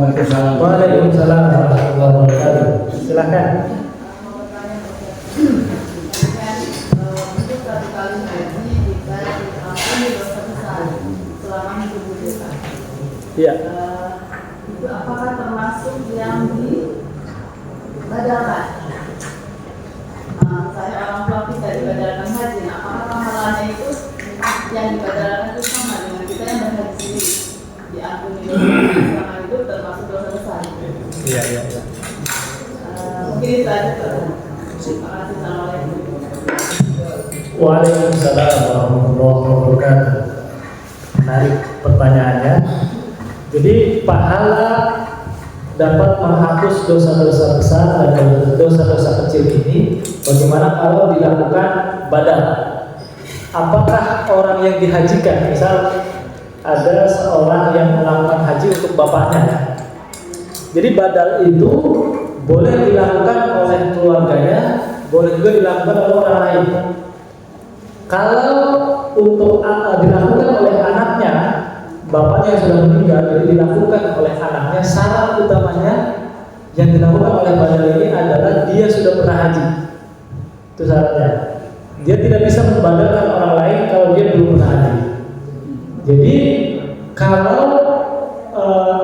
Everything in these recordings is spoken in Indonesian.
Waalaikumsalam warahmatullahi wabarakatuh. Silakan. Untuk satu kali haji jika diampuni dosa besar selama hidup kita. Iya. Itu apakah termasuk yang dibadalkan? Saya orang tua kita dibadalkan haji. Nah, apakah pahalanya itu yang dibadalkan itu sama dengan kita yang berhaji sendiri? Diampuni dosa selama hidup termasuk dosa besar. Iya. Mungkin itu aja. Terima kasih. Assalamualaikum. Waalaikumsalam warahmatullahi wabarakatuh. Menarik pertanyaannya. Jadi pahala dapat menghapus dosa-dosa besar dan dosa-dosa kecil ini bagaimana kalau dilakukan badal? Apakah orang yang dihajikan, misal ada seorang yang melakukan haji untuk bapaknya, jadi badal itu boleh dilakukan oleh keluarganya, boleh juga dilakukan oleh orang lain. Kalau untuk dilakukan oleh anaknya, bapaknya yang sudah meninggal, jadi dilakukan oleh anaknya, syarat utamanya yang dilakukan oleh badal ini adalah dia sudah pernah haji. Itu syaratnya. Dia tidak bisa membadalkan orang lain kalau dia belum pernah haji. Jadi kalau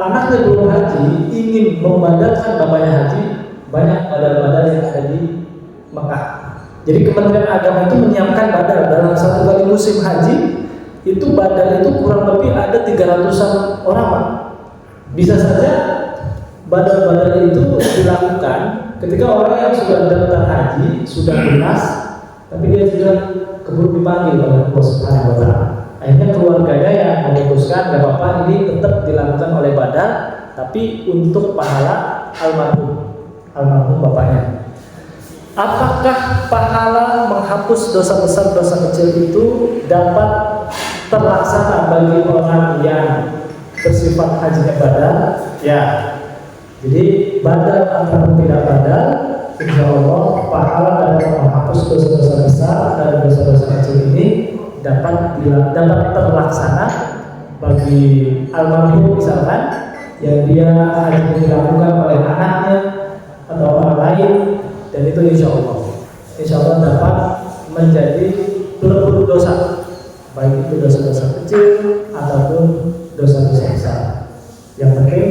anaknya belum haji ingin membadalkan bapaknya haji, banyak badal-badal yang ada di Mekah. Jadi Kementerian Agama itu menyiapkan badal dalam satu kali musim haji. Itu badal itu kurang lebih ada 300-an orang, Pak. Bisa saja badal-badal itu dilakukan ketika orang yang sudah daftar haji sudah lunas, tapi dia sudah keburu dipanggil oleh Allah Subhanahu wa Ta'ala. Akhirnya keluarganya yang memutuskan, gak apa-apa, ini tetap dilakukan oleh badal, tapi untuk pahala almarhum bapaknya. Apakah pahala menghapus dosa besar, dosa kecil itu dapat terlaksana bagi orang yang bersifat hajinya badal? Ya. Jadi badal atau tidak badal, insya Allah pahala dalam menghapus dosa-dosa besar dan dosa-dosa kecil ini dapat terlaksana bagi almarhum misalkan yang dia haji dilakukan oleh anaknya atau orang lain, dan itu insya Allah dapat menjadi pelebur dosa, baik itu dosa-dosa kecil ataupun dosa-dosa besar. Yang penting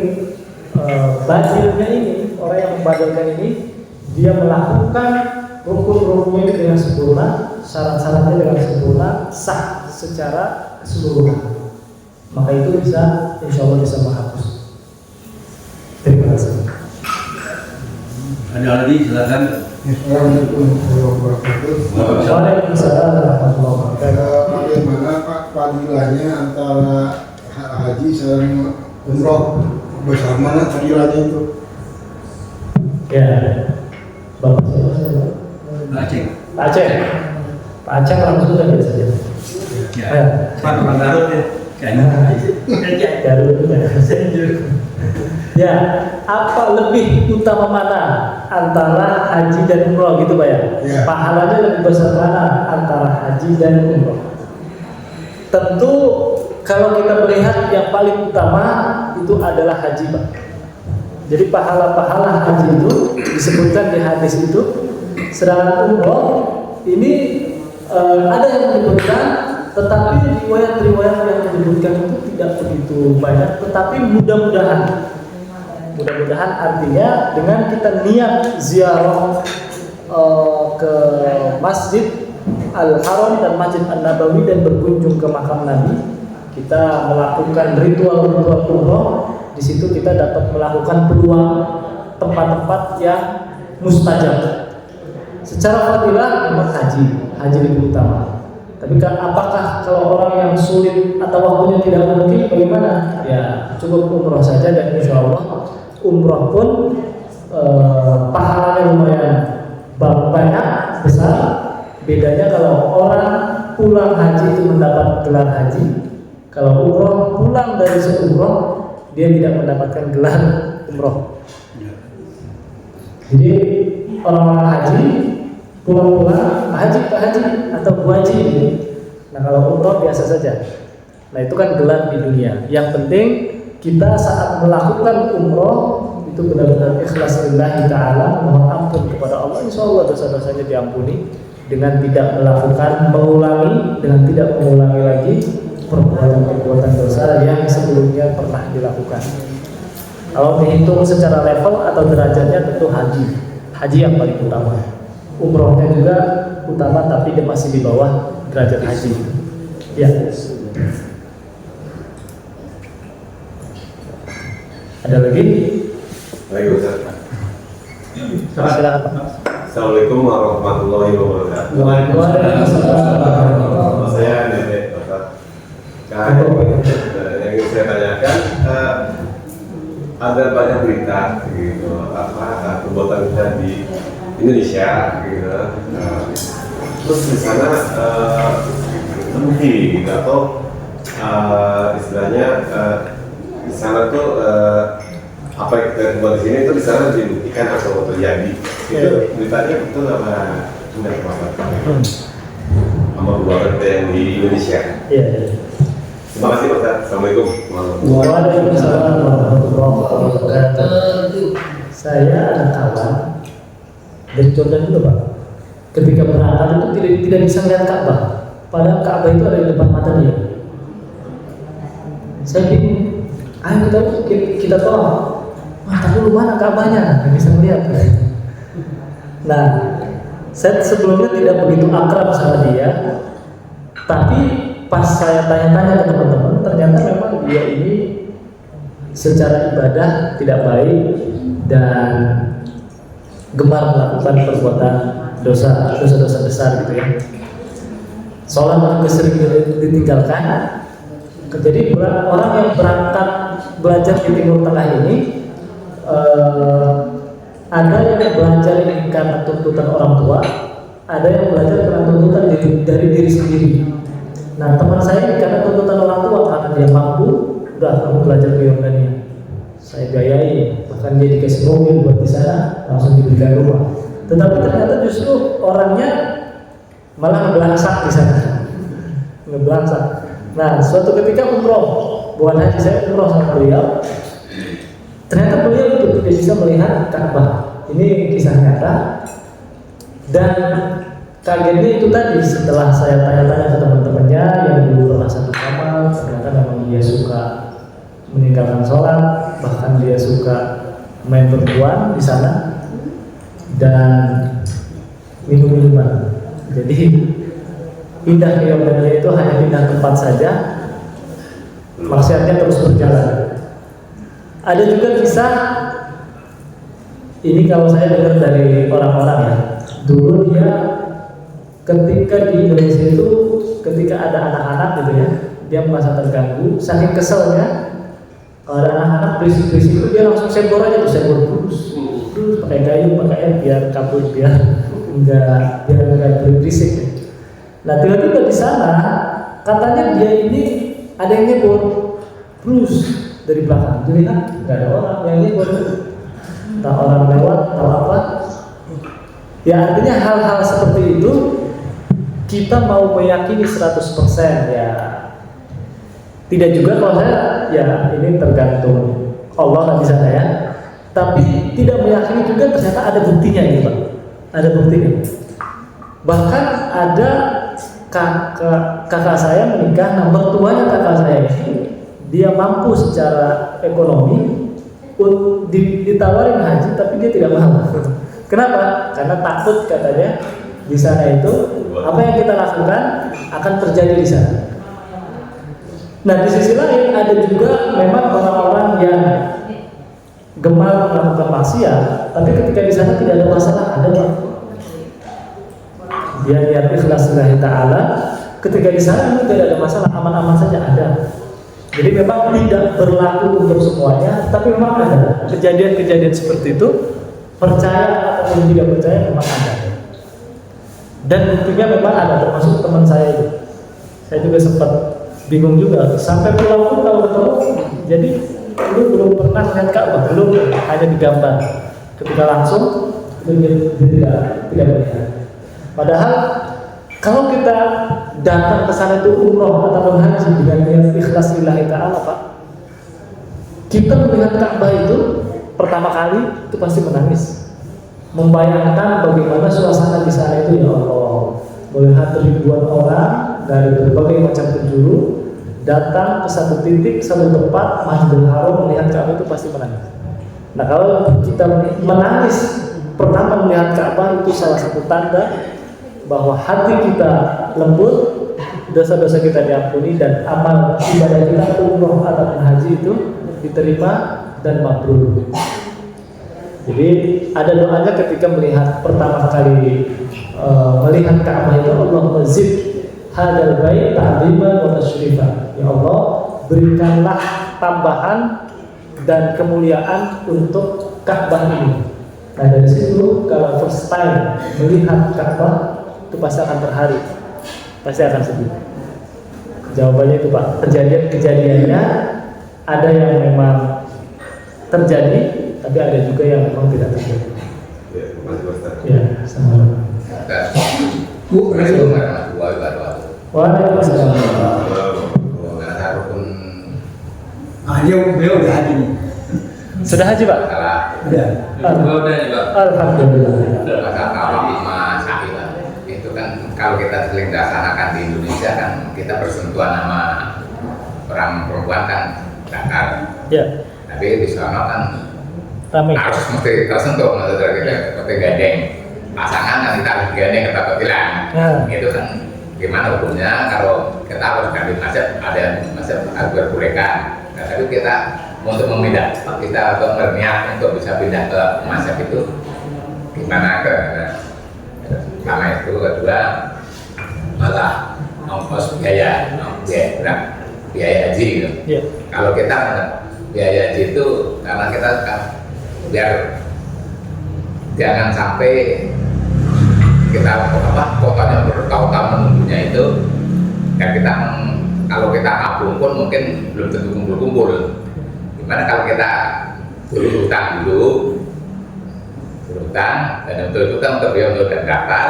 badilnya ini, orang yang membadalkan ini, dia melakukan rukun-rukunnya dengan sempurna, syarat-syaratnya dengan sempurna, sah secara keseluruhan. Maka itu bisa, insya Allah bisa menghapus. Terima kasih. Ada lagi, silakan. Assalamualaikum warahmatullahi wabarakatuh. Waalaikumsalam warahmatullahi wabarakatuh. Bagaimana Pak fadilahnya antara haji sama umroh? Besar mana fadilahnya itu? Ya, Bapak siapa? Pak Aceh. Pak Aceh langsung saja saja. Ya. Pak Garut ya. Garut ya. Apa lebih utama mana antara haji dan umroh gitu Pak ya? Ya. Pahalanya lebih besar mana antara haji dan umroh? Tentu kalau kita melihat yang paling utama itu adalah haji, Pak. Jadi pahala-pahala haji itu disebutkan di hadis itu. Sedangkan umroh ini ada yang menyebutkan, tetapi riwayat-riwayat yang menyebutkan itu tidak begitu banyak. Tetapi mudah-mudahan artinya dengan kita niat ziarah ke Masjid Al-Haram dan Masjid An-Nabawi dan berkunjung ke makam Nabi, kita melakukan ritual-ritual umroh. Di situ kita dapat melakukan peluang tempat-tempat yang mustajab. Secara fadilah memang haji lebih utama. Tapi kan apakah kalau orang yang sulit atau waktunya tidak mungkin bagaimana? Ya cukup umroh saja, dan insya Allah umroh pun pahalanya lumayan banyak, besar. Bedanya kalau orang pulang haji itu mendapat gelar haji, kalau umroh pulang dari seumroh dia tidak mendapatkan gelar umroh. Jadi orang-orang haji pulang-pulang haji Pak Haji atau Bu Haji gitu. Nah kalau umroh biasa saja. Nah itu kan gelar di dunia. Yang penting kita saat melakukan umroh itu benar-benar ikhlas lillahi ta'ala, mohon ampun kepada Allah, insya Allah dosa-dosanya diampuni dengan tidak mengulangi lagi perbuatan dosa yang sebelumnya pernah dilakukan. Kalau dihitung secara level atau derajatnya tentu haji yang paling utama. Umrohnya juga utama, tapi dia masih di bawah derajat haji. Ya. Ada lagi? Baik, Ustaz. Silakan Pak. Assalamualaikum warahmatullahi wabarakatuh. Waalaikumsalam. Saya Nenek Ustaz. Yang ingin saya tanyakan, ada banyak berita gitu, perbuatan kita di Indonesia gitu. Terus di sana terbukti gitu, atau istilahnya di sana tuh apa yang kita buat di sini itu di sana dibuktikan atau terjadi. Itu beritanya betul apa enggak, Pak? Sama perbuatan yang di Indonesia. Iya. Terima kasih, Pak. Assalamualaikum Waalaikumsalam warahmatullahi wabarakatuh. Saya ada kawan dari Jordan dulu, Pak. Ketika berangkat itu tidak bisa melihat Ka'bah. Padahal Ka'bah itu ada di depan mata dia. Saya bingung. Ayo kita tolong. Wah, tapi lu mana Ka'bahnya? Nggak bisa melihat. Nah, saya sebelumnya tidak begitu akrab sama dia, tapi pas saya tanya-tanya ke teman-teman, ternyata memang dia ini secara ibadah tidak baik dan gemar melakukan perbuatan dosa-dosa besar gitu ya. Sholat juga sering ditinggalkan. Jadi orang yang berangkat belajar di Timur Tengah ini ada yang belajar ini karena tuntutan orang tua, ada yang belajar karena tuntutan dari diri sendiri. Nah, teman saya ini karena tuntutan orang tua, karena dia mampu, udah kamu belajar ke Yordania, saya biayai, bahkan dia dikasih mobil buat di sana, langsung diberikan rumah. Tetapi ternyata justru orangnya malah ngebelangsak di sana, ngebelangsak. Nah, suatu ketika umroh, bukan haji, saya umroh sama beliau. Ternyata beliau itu tidak bisa melihat Ka'bah. Ini kisah nyata. Dan kagetnya itu tadi, setelah saya tanya-tanya ke teman-temannya yang dulu pernah satu kamar, ternyata memang dia suka meninggalkan sholat, bahkan dia suka main perempuan di sana dan minum minuman. Jadi pindah ke Yordania itu hanya pindah tempat saja, maksiatnya terus berjalan. Ada juga kisah ini kalau saya dengar dari orang-orang ya, dulu dia ketika di Indonesia itu ketika ada anak-anak gitu ya, dia merasa terganggu, saking keselnya kalau ada anak-anak berisik-berisik itu dia langsung sebor aja tuh, sebor terus pakai kayu, pakai air biar kabur, biar enggak berisik ya. Nah, tiba-tiba di sana katanya dia ini ada yang nyebor terus dari belakang, jadi nggak ada orang yang nyebor, entah orang lewat atau apa. Ya artinya hal-hal seperti itu kita mau meyakini 100% ya tidak juga. Kalau saya ya ini tergantung Allah di sana ya, tapi tidak meyakini juga ternyata ada buktinya gitu Pak, ada buktinya. Bahkan ada kakak saya menikah, nah mertuanya kakak saya ini dia mampu secara ekonomi ditawarin haji tapi dia tidak mau. Kenapa? Karena takut katanya di sana itu apa yang kita lakukan akan terjadi di sana. Nah di sisi lain ada juga memang orang-orang yang gemar melakukan maksiat, tapi ketika di sana tidak ada masalah, ada Pak. Dia niat ikhlas lillahi ta'ala, ketika di sana tidak ada masalah, aman-aman saja ada. Jadi memang tidak berlaku untuk semuanya, tapi memang ada kejadian-kejadian seperti itu, percaya ataupun tidak percaya memang ada. Dan buktinya memang ada, termasuk teman saya itu. Saya juga sempat bingung juga, sampai pulang pun kalau ketemu, jadi lu belum pernah melihat Ka'bah, belum, hanya digambar. Ketika langsung, itu dia tidak melihat. Padahal kalau kita datang ke sana itu umroh ataupun haji dengan niat ikhlas lillahi ta'ala Pak, kita melihat Ka'bah itu pertama kali itu pasti menangis, membayangkan bagaimana suasana di sana itu. Ya Allah, melihat ribuan orang dari berbagai macam penjuru datang ke satu titik, satu tempat Masjidil Haram, melihat Ka'bah itu pasti menangis. Nah, kalau kita menangis pertama melihat Ka'bah, itu salah satu tanda bahwa hati kita lembut, dosa-dosa kita diampuni, dan amal ibadah kita umroh ataupun haji itu diterima dan mabrur. Jadi ada doanya ketika melihat pertama kali melihat Ka'bah itu, Allahumma zid hadal bait ta'ziman wa tasyrifan. Ya Allah, berikanlah tambahan dan kemuliaan untuk Ka'bah ini. Nah, dari situ kalau first time melihat Ka'bah itu pasti akan terharu, pasti akan sedih. Jawabannya itu Pak, kejadiannya ada yang memang terjadi, tapi ada juga yang memang tidak terjadi. Ya, terima kasih Ustaz. Ya, sama. Bu, Assalamualaikum warahmatullahi wabarakatuh. Waalaikumsalam. Karena rukun Dia beliau udah haji nih. Sudah haji Pak? masalah Udah. Alhamdulillah. masalah kawal sama sa'i Pak. Itu kan kalau kita sering laksanakan di Indonesia kan kita bersentuhan sama orang perempuan kan dakar. Ya, Tapi di sana kan ramai. harus mesti tersentuh, maksudnya kita seperti gandeng pasangan kan kita harus gandeng kata petilan. Ya. Itu kan gimana hukumnya kalau kita harus ganti mazhab, ada mazhab berkurekan. Nah, tapi kita untuk memindah, kita untuk berniat untuk bisa pindah ke mazhab itu gimana ke? Pertama itu, kedua malah ongkos biaya haji gitu. Ya. Kalau kita biaya haji itu karena kita kan biar jangan sampai kita kotanya bertahun-tahun menunggunya itu, dan kita kalau kita nabung pun mungkin belum tentu kumpul-kumpul. Gimana kalau kita berhutang dulu, berhutang, dan untuk itu kan untuk daftar,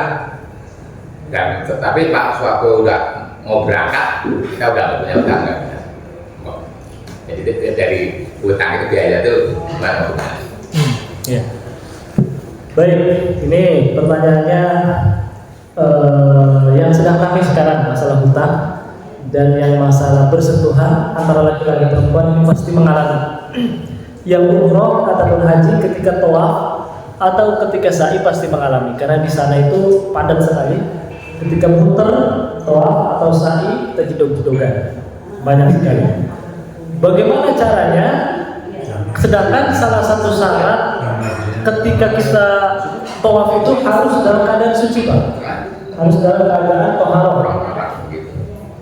dan tetapi Pak suatu udah mau berangkat kita udah nggak punya hutang nggak. Jadi dari hutang itu biaya itu gimana hutang? Ya. Baik, ini pertanyaannya yang sedang ramai sekarang masalah hutang dan yang masalah bersentuhan antara laki-laki dan perempuan ini pasti mengalami. Yang umroh ataupun haji ketika tawaf atau ketika sa'i pasti mengalami, karena di sana itu padat sekali. Ketika muter tawaf atau sa'i kita jedog-jedogan banyak sekali. Bagaimana caranya? Sedangkan salah satu syarat ketika kita tawaf itu harus dalam keadaan suci Pak, harus dalam keadaan toharoh.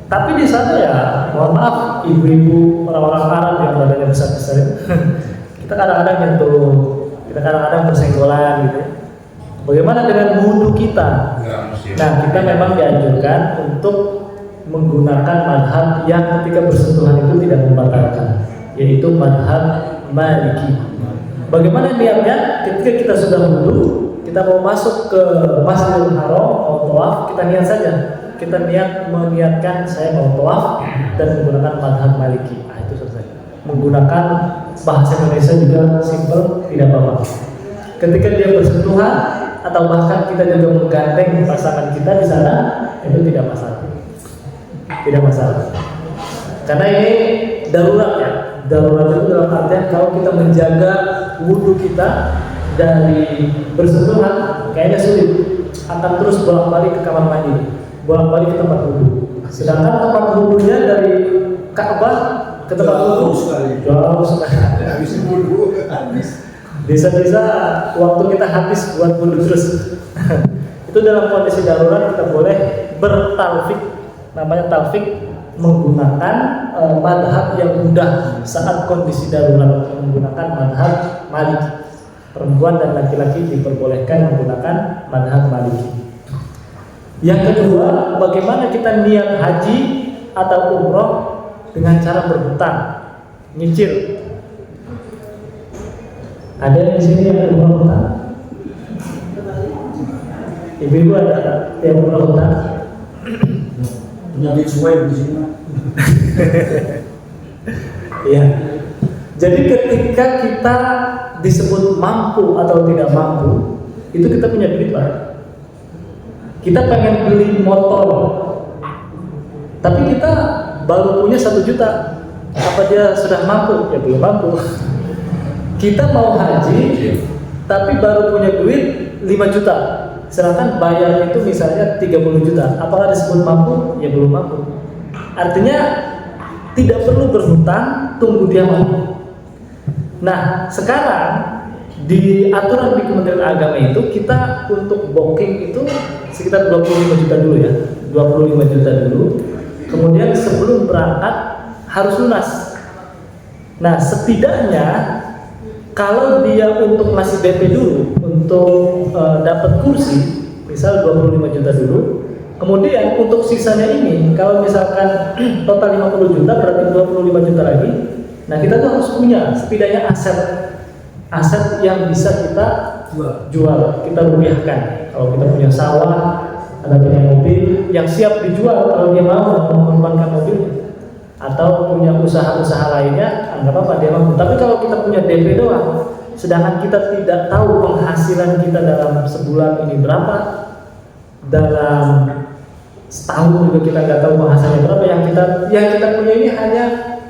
Tapi di sana ya, mohon maaf ibu-ibu orang-orang Arab yang badannya besar-besar kita kadang-kadang nyentuh, kita kadang-kadang bersenggolan gitu. Bagaimana dengan wudhu kita? Nah, kita memang dianjurkan untuk menggunakan madhab yang ketika bersentuhan itu tidak membatalkan, yaitu madhab Maliki. Bagaimana niatnya? Ketika kita sudah wudhu, kita mau masuk ke Masjidil Haram, mau tawaf, kita niat saja. Kita meniatkan saya mau tawaf dan menggunakan madhab Maliki. Nah, itu selesai. Menggunakan bahasa Indonesia juga simple, tidak apa-apa. Ketika dia bersentuhan atau bahkan kita juga menggandeng pasangan kita di sana, itu tidak masalah. Tidak masalah. Karena ini darurat ya. Darurat itu dalam artian kalau kita menjaga wudhu kita dari bersentuhan kayaknya sulit, akan terus bolak-balik ke kamar mandi, bolak-balik ke tempat wudhu. Sedangkan tempat wudhunya dari Ka'bah ke tempat wudhu jauh sekali. Habis wudhu habis. Bisa-bisa waktu kita habis buat wudhu terus. Itu dalam kondisi darurat kita boleh bertalfik, namanya talfik, menggunakan madhab yang mudah saat kondisi darurat, menggunakan madhab Maliki. Perempuan dan laki-laki diperbolehkan menggunakan madhab Maliki. Yang kedua, bagaimana kita niat haji atau umroh dengan cara berhutang, nyicil. Ada yang di sini yang umroh hutang? Ibu-ibu ada yang umroh hutang? Punya duit semua di sini. Iya. Jadi ketika kita disebut mampu atau tidak mampu, itu kita punya duit Pak. Kita pengen beli motor, tapi kita baru punya 1 juta. Apa dia sudah mampu? Ya belum mampu. Kita mau haji, tapi baru punya duit 5 juta. Sedangkan bayar itu misalnya 30 juta. Apakah disebut mampu? Ya belum mampu. Artinya tidak perlu berhutang, tunggu dia mampu. Nah, sekarang di aturan di Kementerian Agama itu kita untuk booking itu sekitar 25 juta dulu ya. 25 juta dulu. Kemudian sebelum berangkat harus lunas. Nah, setidaknya kalau dia untuk masih DP dulu untuk dapat kursi, misal 25 juta dulu, kemudian untuk sisanya ini, kalau misalkan total 50 juta berarti 25 juta lagi. Nah, kita tuh harus punya setidaknya aset yang bisa kita jual, kita rupiahkan. Kalau kita punya sawah, ada punya mobil yang siap dijual kalau dia mau mengorbankan mobilnya. Atau punya usaha-usaha lainnya, anggap apa dia mampu. Tapi kalau kita punya DP doang, sedangkan kita tidak tahu penghasilan kita dalam sebulan ini berapa, dalam setahun juga kita nggak tahu penghasilannya berapa. Yang kita punya ini hanya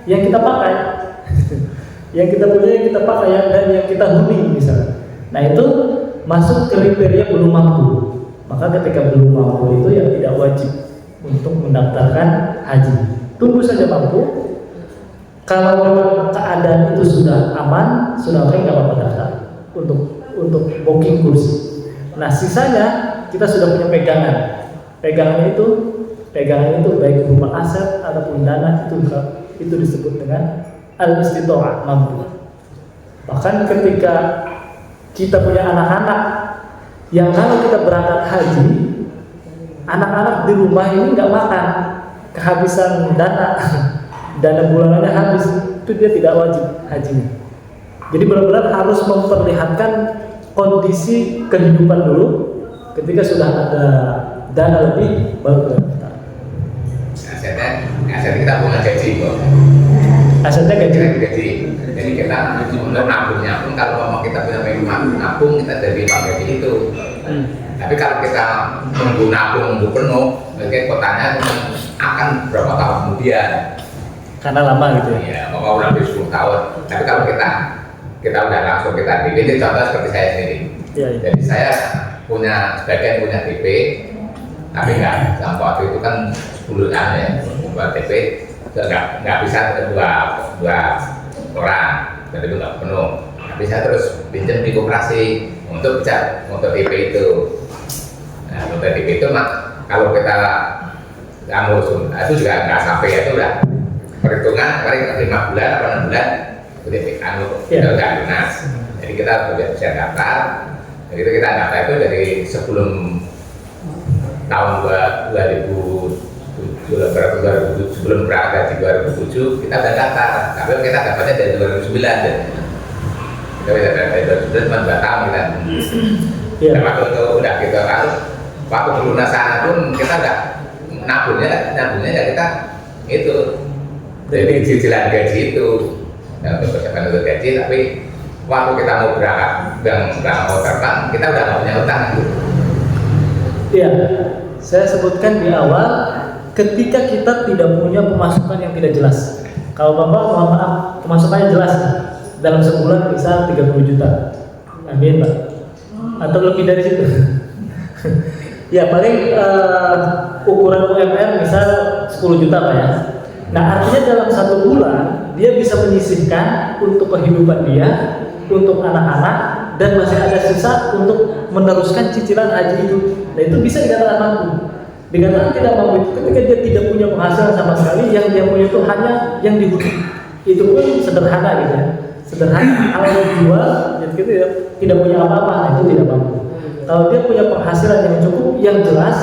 yang kita pakai, yang kita punya yang kita pakai dan yang kita huni misalnya. Nah itu masuk kriteria belum mampu. Maka ketika belum mampu itu ya tidak wajib untuk mendaftarkan haji. Tunggu saja mampu. Kalau memang keadaan itu sudah aman, sudah oke, nggak apa-apa daftar untuk booking kursi. Nah sisanya kita sudah punya pegangan. Pegangan itu baik berupa aset ataupun dana itu disebut dengan al-istita'ah, mampu. Bahkan ketika kita punya anak-anak yang kalau kita berangkat haji, anak-anak di rumah ini nggak makan, kehabisan dana bulanannya habis, itu dia tidak wajib hajinya. Jadi benar-benar harus memperlihatkan kondisi kehidupan dulu. Ketika sudah ada dana lebih, baru kita. Asetnya kita punya gaji kok. Asetnya gaji. Jadi kita untuk nabungnya pun kalau mau kita punya memang nabung kita jadi gaji itu. Tapi kalau kita nabung penuh, mungkin kotanya akan berapa tahun kemudian. Karena lama gitu ya. Iya, mau lebih 10 tahun. Tapi kalau kita udah langsung kita DP, ini contoh seperti saya sendiri. Iya. Jadi saya sebagian punya DP, tapi nggak sampai waktu itu kan 10 tahun ya, buat DP nggak bisa dua orang, jadi itu nggak penuh. Tapi saya terus pinjam di koperasi untuk DP itu. Nah, untuk DP itu kalau kita itu juga nggak sampai ya, itu udah perhitungan paling 5 bulan atau 6 bulan itu DP itu udah lunas. Jadi kita sudah bisa daftar. Jadi kita daftar itu dari sebelum tahun 2007, sebelum berangkat di 2007 kita udah daftar. Tapi kita dapatnya dari 2009 deh. Kita udah dari 2009 cuma 2 tahun kita. Dan waktu itu udah kita waktu pelunasan pun kita udah nabungnya ya kita itu dari cicilan gaji itu untuk persiapan untuk gaji. Tapi waktu kita mau berangkat dan mau terbang kita udah nggak punya utang. Iya, saya sebutkan di awal ketika kita tidak punya pemasukan yang tidak jelas. Kalau Bapak mohon maaf pemasukannya jelas dalam sebulan bisa 30 juta, amin Pak, atau lebih dari situ. Ya paling ukuran UMR misal 10 juta Pak ya. Nah artinya dalam 1 bulan dia bisa menyisihkan untuk kehidupan dia, untuk anak-anak, dan masih ada sisa untuk meneruskan cicilan haji itu. Nah itu bisa dikatakan mampu. Dikatakan tidak mampu itu ketika dia tidak punya penghasilan sama sekali, yang dia punya itu hanya yang dihuni. Itu pun sederhana gitu ya. Sederhana, kalau dijual gitu ya, tidak punya apa-apa, nah itu tidak mampu. Kalau dia punya penghasilan yang cukup, yang jelas,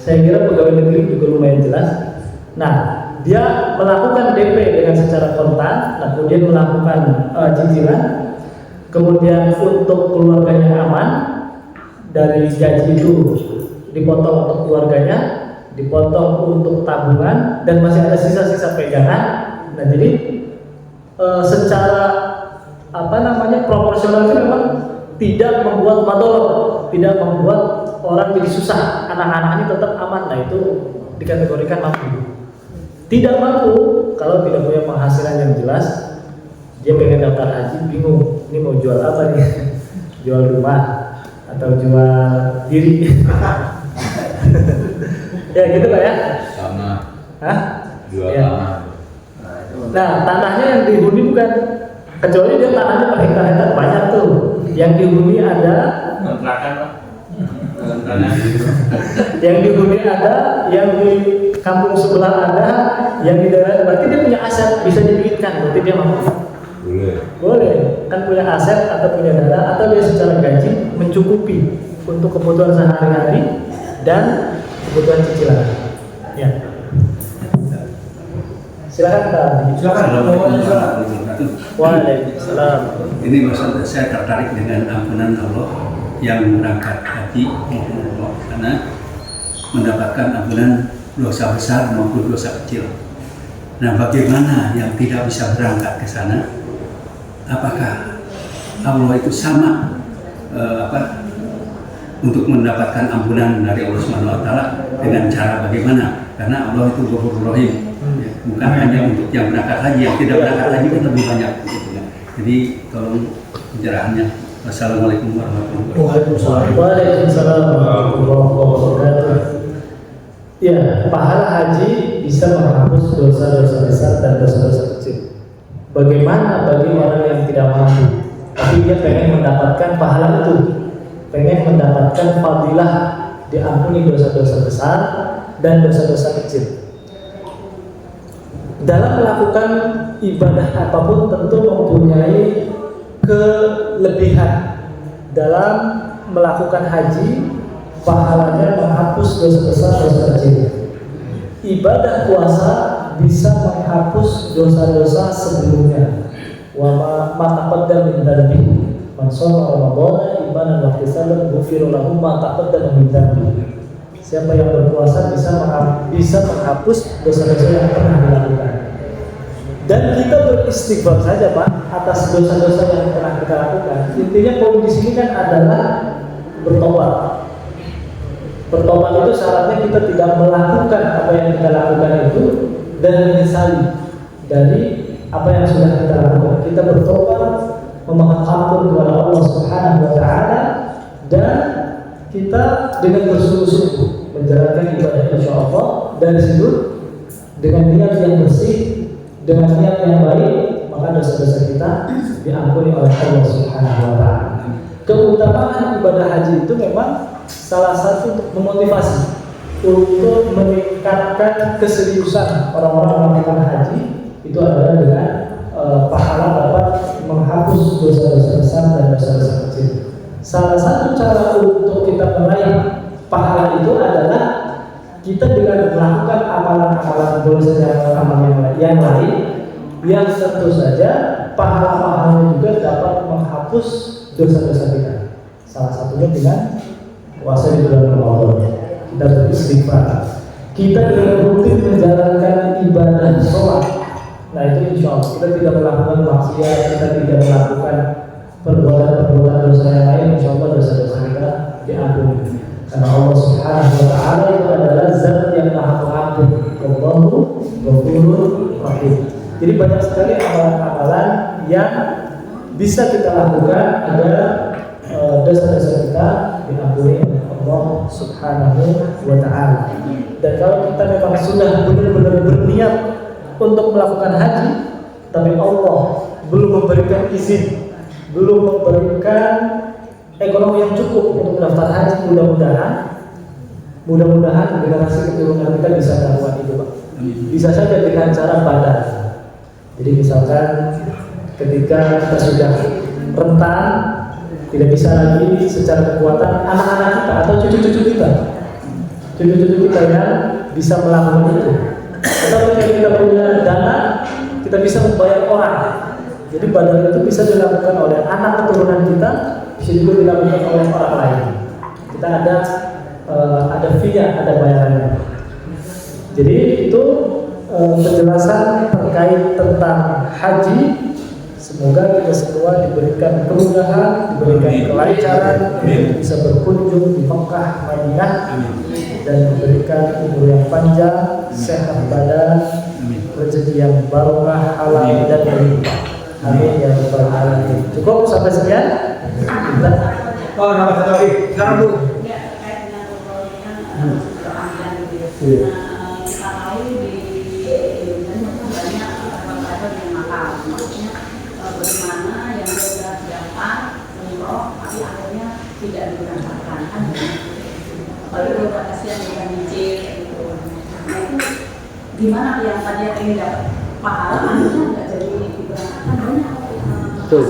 saya kira pegawai negeri juga lumayan jelas. Nah, dia melakukan DP dengan secara kontan, nah, kemudian melakukan cicilan, kemudian untuk keluarganya aman, dari gaji itu dipotong untuk keluarganya, dipotong untuk tabungan, dan masih ada sisa-sisa pegangan. Nah, jadi secara proporsional itu memang tidak membuat madorot, tidak membuat orang jadi susah. Anak-anak ini tetap aman, nah itu dikategorikan mampu. Tidak mampu kalau tidak punya penghasilan yang jelas, dia pengen daftar haji bingung, ini mau jual apa nih? Jual rumah atau jual diri? Ya gitu Pak ya? Sama. Hah? Jual Ya. tanah. Nah, tanahnya yang dihuni bukan, kecuali dia tanahnya per hektar banyak tuh. Yang dihuni ada, kontrakan Pak. yang dihuni ada, yang di kampung sebelah ada, yang di daerah, berarti dia punya aset bisa diduitkan, berarti dia mampu. Boleh, kan punya aset atau punya dana atau dia secara gaji mencukupi untuk kebutuhan sehari-hari dan kebutuhan cicilan. Ya. Silakan Pak. Assalamualaikum warahmatullahi wabarakatuh. Waalaikumsalam. Ini maksud saya tertarik dengan ampunan Allah yang berangkat haji karena mendapatkan ampunan dosa besar maupun dosa kecil. Nah, bagaimana yang tidak bisa berangkat ke sana? Apakah Allah itu sama untuk mendapatkan ampunan dari Allah Subhanahu wa taala dengan cara bagaimana? Karena Allah itu Ghafurur Rahim. Bukan hanya untuk yang berangkat haji, yang tidak berangkat haji kan lebih banyak gitu ya. Jadi tolong pencerahannya. Wassalamualaikum warahmatullahi wabarakatuh. Waalaikumsalam warahmatullahi wabarakatuh. Ya, pahala haji bisa menghapus dosa-dosa besar dan dosa-dosa kecil. Bagaimana bagi orang yang tidak mampu, tapi dia pengen mendapatkan pahala itu, pengen mendapatkan fadilah diampuni dosa-dosa besar dan dosa-dosa kecil. Dalam melakukan ibadah apapun tentu mempunyai kelebihan. Dalam melakukan haji, pahalanya menghapus dosa besar, dosa kecil. Ibadah puasa bisa menghapus dosa-dosa sebelumnya. Wa ma taqaddama min dzambi. Man shoma Ramadan imanan wa ihtisaban ghufira lahu ma taqaddama min dzambi. Siapa yang berpuasa bisa menghapus dosa-dosa yang pernah dilakukan. Dan kita beristighfar saja Pak atas dosa-dosa yang pernah kita lakukan. Intinya poin di sini kan adalah bertobat. Bertobat itu syaratnya kita tidak melakukan apa yang kita lakukan itu dan menyesali dari apa yang sudah kita lakukan. Kita bertobat, memohon ampun kepada Allah Subhanahu wa taala dan kita dengan bersungguh-sungguh menjalankan ibadah insyaallah dari situ dengan niat yang bersih, dengan niat yang baik, maka dosa-dosa kita diampuni oleh Allah Subhanahu wa taala. Keutamaan ibadah haji itu memang salah satu untuk memotivasi untuk meningkatkan keseriusan orang-orang melakukan haji itu adalah dengan pahala dapat menghapus dosa-dosa besar dan dosa-dosa kecil. Salah satu cara untuk kita meraih pahala itu adalah kita dengan melakukan amalan-amalan dosa yang lain yang tentu saja pahala-pahalanya juga dapat menghapus dosa-dosa kita. Salah satunya dengan puasa di bulan Ramadan. Kita beristighfar. Kita dengan rutin menjalankan ibadah sholat. Nah itu insya Allah kita tidak melakukan maksiat, kita tidak melakukan perbuatan-perbuatan dosa yang lain. Insya Allah dosa-dosa kita diampuni. Karena Allah Subhanahu wa taala itu adalah zat yang maha pengampun. Allahu Ghafurur Rahim. Jadi banyak sekali amalan-amalan yang bisa kita lakukan agar dosa-dosa kita diampuni oleh Allah Subhanahu wa taala. Dan kalau kita memang sudah benar-benar berniat untuk melakukan haji, tapi Allah belum memberikan izin, belum memberikan ekonomi yang cukup untuk mendaftar haji, mudah-mudahan generasi keturunan kita bisa melakukan itu Pak. Bisa saja dengan cara badan. Jadi misalkan ketika kita sudah rentan, tidak bisa lagi secara kekuatan, anak-anak kita atau cucu-cucu kita yang bisa melakukan itu. Atau ketika kita punya dana, kita bisa membayar orang. Jadi badan itu bisa dilakukan oleh anak keturunan kita, bisa juga dilakukan oleh orang lain. Kita ada fee-nya, ada bayarannya. Jadi itu penjelasan terkait tentang haji Semoga kita semua diberikan kemudahan, diberikan kelancaran untuk bisa berkunjung di Mekah, Madinah, dan diberikan umur yang panjang, sehat badan, rezeki yang barokah, halal dan berlimpah. Amin ya rabbal alamin. Cukup sampai sekian. Kita Oh, nama satu lagi. Sekarang Bu. Ya, terkait dengan umrohnya keahlian gitu ya. Kita tahu di Indonesia banyak travel-travel yang nakal. Maksudnya bagaimana yang sudah daftar umroh tapi akhirnya tidak diberangkatkan kan? Apalagi kalau kasihan dengan izin gitu. Nah itu gimana yang tadi ingin dapat pahala akhirnya nggak jadi diberangkatkan banyak. Betul.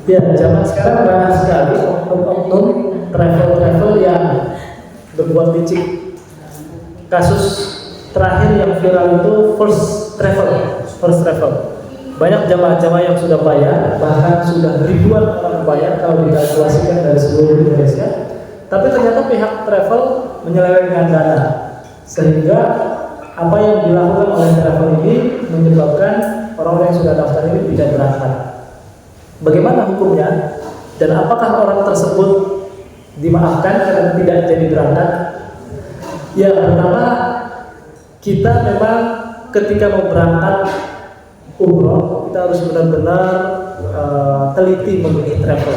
Ya, zaman sekarang banyak sekali oknum travel yang berbuat licik. Kasus terakhir yang viral itu first travel. Banyak jamaah-jamaah yang sudah bayar, bahkan sudah ribuan orang bayar kalau dikalkulasikan dari seluruh Indonesia. Tapi ternyata pihak travel menyelewengkan dana, sehingga apa yang dilakukan oleh travel ini menyebabkan orang yang sudah daftar ini tidak berangkat. Bagaimana hukumnya dan apakah orang tersebut dimaafkan karena tidak jadi berangkat? Ya, pertama kita memang ketika mau berangkat umroh kita harus benar-benar teliti memilih travel.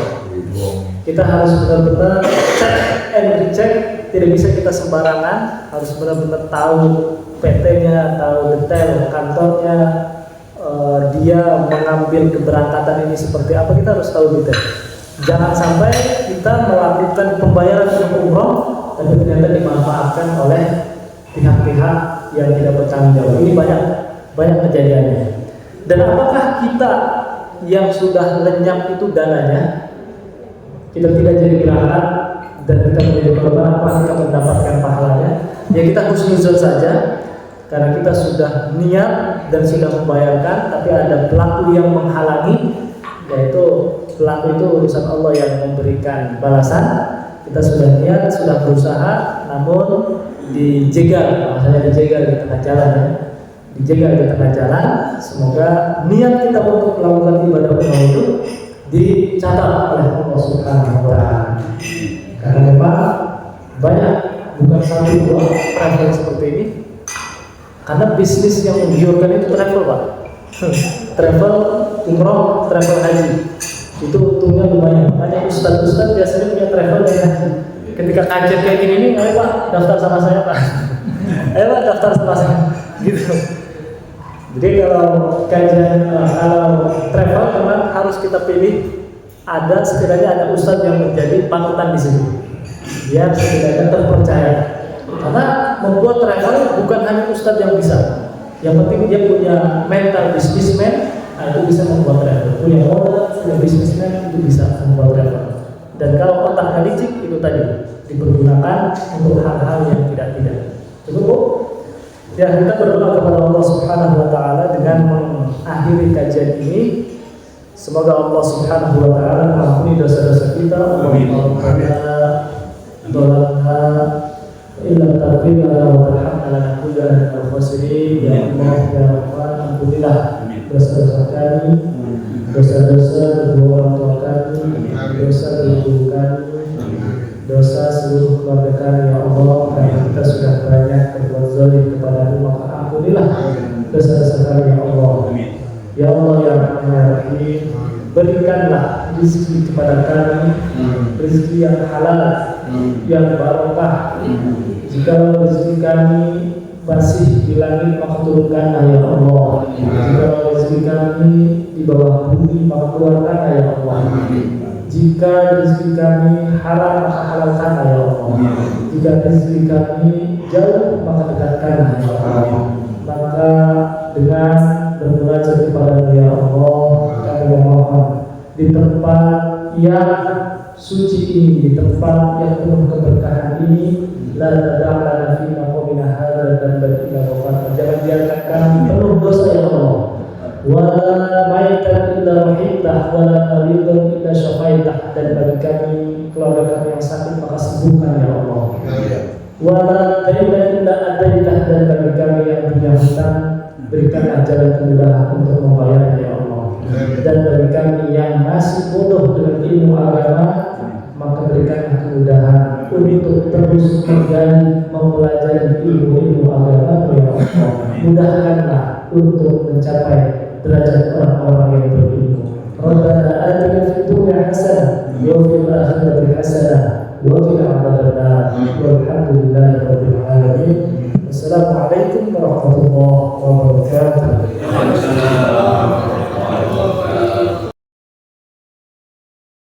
Kita harus benar-benar cek and recheck, tidak bisa kita sembarangan, harus benar-benar tahu PT-nya, tahu detail kantornya. Dia mengambil keberangkatan ini seperti apa, kita harus tahu detail. Jangan sampai kita melakukan pembayaran untuk umroh tapi ternyata dimanfaatkan oleh pihak-pihak yang tidak bertanggung jawab. Ini banyak kejadiannya. Dan apakah kita yang sudah lenyap itu dananya, kita tidak jadi berangkat dan kita menjadi korban, apa kita mendapatkan pahalanya? Ya kita husnuzon saja. Karena kita sudah niat dan sudah membayarkan, tapi ada pelaku yang menghalangi, yaitu pelaku itu urusan Allah yang memberikan balasan. Kita sudah niat, sudah berusaha, namun dijegal, maksudnya dijegal di tengah jalan ya. Dijegal di tengah jalan. Semoga niat kita untuk melakukan ibadah umroh itu dicatat oleh Allah Subhanahu wa Ta'ala. Karena memang banyak, bukan satu dua travel seperti ini. Karena bisnis yang menggiurkan itu travel Pak. Travel umroh, travel haji. Itu untungnya lumayan. Makanya ustaz-ustaz biasanya punya travel dan haji. Ketika kajian kayak gini nih, ayo Pak daftar sama saya Pak. Ayo Pak daftar sama saya. Gitu. Jadi kalau kajian kalau travel memang harus kita pilih ada setidaknya ada ustaz yang menjadi panutan di sini. Dia setidaknya terpercaya. Karena membuat travel bukan hanya ustadz yang bisa. Yang penting dia punya mental businessman, itu bisa membuat travel. Punya modal, punya businessman, itu bisa membuat travel. Dan kalau otaknya licik, itu tadi dipergunakan untuk hal-hal yang tidak. Cukup Bu? Ya, kita berdoa kepada Allah Subhanahu wa Ta'ala dengan mengakhiri kajian ini. Semoga Allah Subhanahu wa Ta'ala mengampuni dosa-dosa kita. Illa taqina wa tarhamna lanakunna minal khasirin. Ya Allah ya Rahman, ampunilah dosa-dosa kami, dosa-dosa kedua orang tua kami, dosa ibu kami, dosa seluruh keluarga kami ya Allah. Karena kita sudah banyak berbuat zalim kepadamu, maka ampunilah dosa-dosa kami ya Allah. Ya Allah ya Rahman ya Rahim, berikanlah rezeki kepada kami, rezeki yang halal, yang barokah. Jika rezeki kami masih di langit, maka turunkanlah ya Allah. Jika rezeki kami di bawah bumi, maka keluarkanlah ya Allah. Jika rezeki kami haram, maka halalkanlah ya Allah. Jika rezeki kami jauh, maka dekatkanlah ya Allah. Maka dengan bermunajat kepada ya Allah, kami memohon di tempat yang suci ini, di tempat yang penuh keberkahan ini, la tada'lana fi maqamina hadza dzamban illa ghafarta. Jangan biarkan kami penuh dosa ya Allah. Wa maitan illa rahimtah, wa la maridan illa syafaitah. Dan bagi kami, keluarga kami yang sakit, maka sembuhkan ya Allah. Wa la dainan illa adaitah. Dan bagi kami yang punya hutang, berikanlah jalan kemudahan untuk membayarnya ya Allah. Dan bagi kami yang masih bodoh dengan ilmu agama, maka berikanlah kemudahan untuk terus menggali, mempelajari ilmu-ilmu agama ya Allah. Mudahkanlah untuk mencapai derajat orang-orang yang berilmu. Rabbana atina fid dunya hasanah wa fil akhirati hasanah wa qina adzabannar. Walhamdulillahi rabbil alamin. Wassalamualaikum